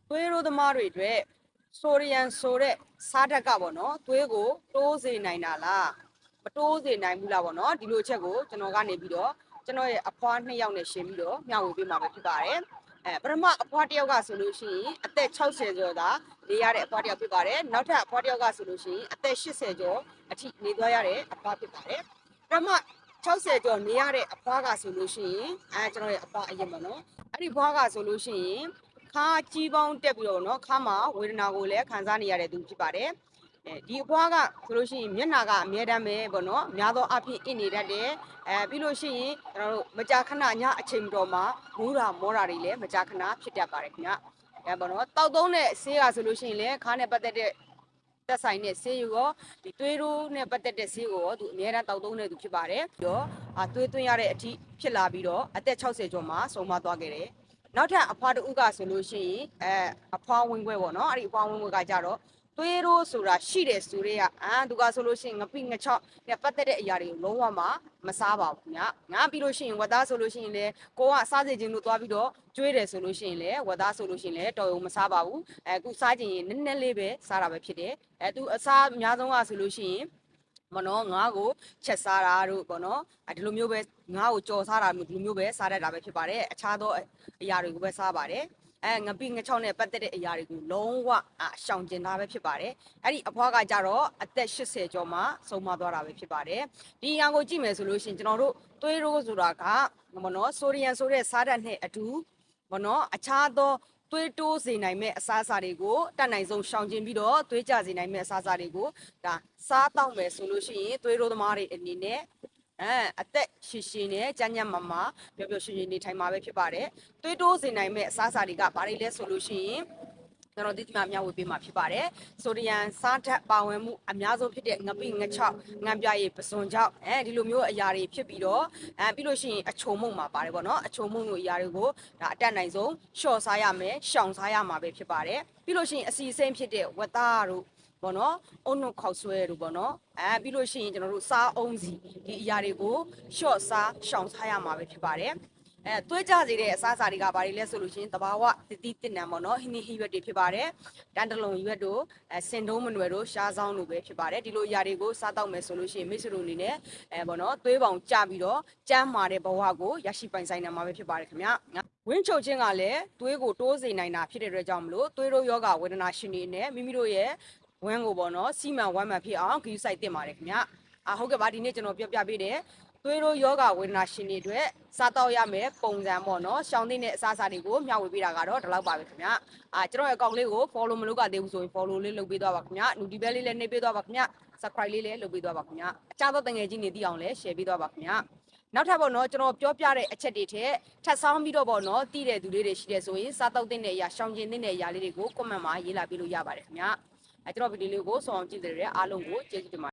သွေးရိုးသမားတွေအတွက်ဆိုဒီယမ်ဆိုတဲ့စားဓာတ်ကပေါ့နော်သွေးကိုတိုးစေနိုင်တာလားမတိုးစေနိုင်ဘူးလားပေါ့နော်ဒီလိုချက်ကိုကျွန်တော်ကနေပြီးတော့ကျွန်တော်ရဲ့အဖွား2ယောက်နဲ့ရှင်းပြီးတော့မျှဝေပေးမှာပဲဖြစ်ပါတယ်ပထမအဖွားတစ်ယောက်ကဆိုလို့ရှိရင်အသက်60ကျော်သာနေရတဲ့အဖွားတစ်ယောက်ဖြစ်ပါတယ်နောက်ထပ်အဖွားတစ်ယောက်ကဆိုလို့ရှိရင်အသက်80ကျော်အထိနေသွားရတဲ့အဖွားဖြစ်ပါတယ်ပထမ60ကျော်နေရတဲ့အဖွားကဆိုလို့ရှိရင်ကျွန်တော်ရဲ့အဖွားအရင်ပေါ့နော်အဲ့ဒီဖွားကဆိုလို့ရှိရင်ခါကြီးပေါင်းတက်ပြီးတော့နော်ခါမှာဝေဒနာကိုလည်းခံစားနေရတဲ့သူဖြစ်ပါတယ်ဒီအဖွားကဆိုလို့ရှိရင်မျက်နှာကအမြဲတမ်းပဲပေါ့နော်များသောအားဖြင့်အင်းနေတတ်တယ်ပြီးလို့ရှိရင်ကျွန်တော်တို့မကြာခဏညအချိန်တော်မှာမူးတာမောတာတွေလည်းမကြာခဏဖြစ်တတ်ပါတယ်ခင်ဗျပေါ့နော်တောက်သုံးတဲ့ဆေးကဆိုလို့ရှိရင်လည်းခါနဲ့ပတ်သက်တဲ့သက်ဆိုင်တဲ့ဆေးရောဒီသွေးရိုးနဲ့ပတ်သက်တဲ့ဆေးကိုရောသူအများအားတောက်သုံးနေသူဖြစ်ပါတယ်ပြီးတော့သွေးသွင်းရတဲ့အထိဖြစ်လာပြီးတော့အသက်60ကျော်မှာဆုံးမသွားခဲ့တယ်နောက်ထပ်အဖွားတဦးကဆိုလို့ရှိရင်အဖွားဝင်းခွဲပေါ့နော်အဲ့ဒီအဖွားဝင်းခွဲကကြတော့သွေးရိုးဆိုတာရှိတယ်ဆိုတဲ့ကသူကဆိုလို့ရှိရင်ငပိငချောက်နဲ့ပတ်သက်တဲ့အရာတွေကိုလုံးဝမစားပါဘူးငါပြီးလို့ရှိရင်ဝက်သားဆိုလို့ရှိရင်လည်းကိုကစားစေခြင်းလို့သွားပြီးတော့ကျွေးတယ်ဆိုလို့ရှိရင်လည်းဝက်သားဆိုလို့ရှိရင်လည်းတော်ရုံမစားပါဘူးအခုစားခြင်းရင်နည်းနည်းလေးပဲစားတာပဲဖြစ်တယ်သူအစားအများဆုံးကဆိုလို့ရှိရင်မနော်ငါ့ကိုချက်စားတာတို့ပေါ့နော်ဒီလိုမျိုးပဲငါ့ကိုကြော်စားတာမျိုးဒီလိုမျိုးပဲစားတတ်တာပဲဖြစ်ပါတယ်အခြားသောအရာတွေကိုပဲစားပါတယ်ငပိငချောင်းနဲ့ပတ်သက်တဲ့အရာတွေကိုလုံးဝရှောင်ကျင်တာပဲဖြစ်ပါတယ်အဲ့ဒီအဖွားကကြတော့အသက်80ကျော်မှဆုံးမသွားတာပဲဖြစ်ပါတယ်ဒီအရာကိုကြည့်မယ်ဆိုလို့ရှိရင်ကျွန်တော်တို့သွေးရိုးဆိုတာကမနော်ဆိုဒီယမ်ဆိုတဲ့စားဓာတ်နဲ့အတူမနော်အခြားသောသွေးတိုးစေနိုင်မဲ့အစားအစာတွေကိုတတ်နိုင်ဆုံးရှောင်ကျဉ်ပြီးတော့သွေးကြစေနိုင်မဲ့အစားအစာတွေကိုဒါစားတော့မယ်ဆိုလို့ရှိရင်သွေးရိုးသမားတွေအနေနဲ့အသက်ရှည်နဲ့ကြမ်းကြမ်းမာမာပျော်ပျော်ရွှင်ရွှင်နေထိုင်မှာပဲဖြစ်ပါတယ်သွေးတိုးစေနိုင်မဲ့အစားအစာတွေကဘာတွေလဲဆိုလို့ရှိရင်ကျွန်တော်ဒီမှာမျှဝေပေးမှာဖြစ်ပါတယ်ဆိုဒီယမ်စားဓာတ်ပါဝင်မှုအများဆုံးဖြစ်တဲ့ငပိငချောက်ငံပြရည်ပစွန်ချောက်ဒီလိုမျိုးအရာတွေဖြစ်ပြီးတော့ပြီးလို့ရှိရင်အချုံမုံမှာပါတယ်ပေါ့နော်အချုံမုံတို့အရာတွေကိုဒါအတက်နိုင်ဆုံးရှော့စားရမယ်ရှောင်စားရမှာပဲဖြစ်ပါတယ်ပြီးလို့ရှိရင်အစီအစိမ်းဖြစ်တဲ့ဝက်သားတို့ပေါ့နော်အုံနှုတ်ခေါက်ဆွဲတို့ပေါ့နော်ပြီးလို့ရှိရင်ကျွန်တော်တို့စားအုံးစီဒီအရာတွေကိုရှော့စားရှောင်စားရမှာပဲဖြစ်ပါတယ်သွေးကြစေတဲ့အစားအစာတွေကဘာတွေလဲဆိုလို့ရှိရင်တဘာဝတတိတစ်နံပေါ့နော်ဟင်းဟင်းရွက်တွေဖြစ်ပါတယ်တန်တလုံရွက်တို့စင်တုံးမနွယ်တို့ရှားဆောင်တို့ပဲဖြစ်ပါတယ်ဒီလိုအရာတွေကိုစားတော့မယ်ဆိုလို့ရှိရင်မိတ်ဆွေတို့အနေနဲ့ပေါ့နော်သွေးပေါင်ကျပြီးတော့ကျန်းမာတဲ့ဘဝကိုရရှိပိုင်ဆိုင်နိုင်မှာပဲဖြစ်ပါတယ်ခင်ဗျာဝင်းချုပ်ခြင်းကလည်းသွေးကိုတိုးစေနိုင်တာဖြစ်တဲ့အတွက်ကြောင့်မလို့သွေးတို့ယောဂဝေဒနာရှင်တွေနဲ့မိမိတို့ရဲ့ဝမ်းကိုပေါ့နော်စီမံဝမ်းမှန်ဖြစ်အောင်ဂရုစိုက်တင်ပါတယ်ခင်ဗျာဟုတ်ကဲ့ပါဒီနေ့ကျွန်တော်ပြောပြပေးတယ်သွေးတို့ယောဂဝေဒနာရှင်တွေအတွက်စားတော့ရမယ်ပုံစံပေါ့နော်ရှောင်းသိတဲ့အစားအစာတွေကိုမျှဝေပေးတာကတော့ဒီလောက်ပါပဲခင်ဗျာကျွန်တော်ရဲ့အကောင့်လေးကို follow မလုပ်ကြသေးဘူးဆိုရင် follow လေးလုပ်ပေးသွားပါခင်ဗျာ notification လေးလည်းနှိပ်ပေးသွားပါခင်ဗျာ subscribe လေးလည်းလုပ်ပေးသွားပါခင်ဗျာအခြားသောတငယ်ချင်းတွေသိအောင်လည်း share ပေးသွားပါခင်ဗျာနောက်ထပ်ပေါ့နော်ကျွန်တော်ပြောပြတဲ့အချက်တွေထက်ထပ်ဆောင်ပြီးတော့ပေါ့နော်တည်တဲ့သူလေးတွေရှိတယ်ဆိုရင်စားတော့တဲ့အရာရှောင်ကျင်တဲ့အရာလေးတွေကို comment မှာရေးလာပေးလို့ရပါတယ်ခင်ဗျာကျွန်တော်ဗီဒီယိုလေးကိုဆောင်အောင်ကြည့်တဲ့အားလုံးကိုကျေးဇူးတင်ပါတယ်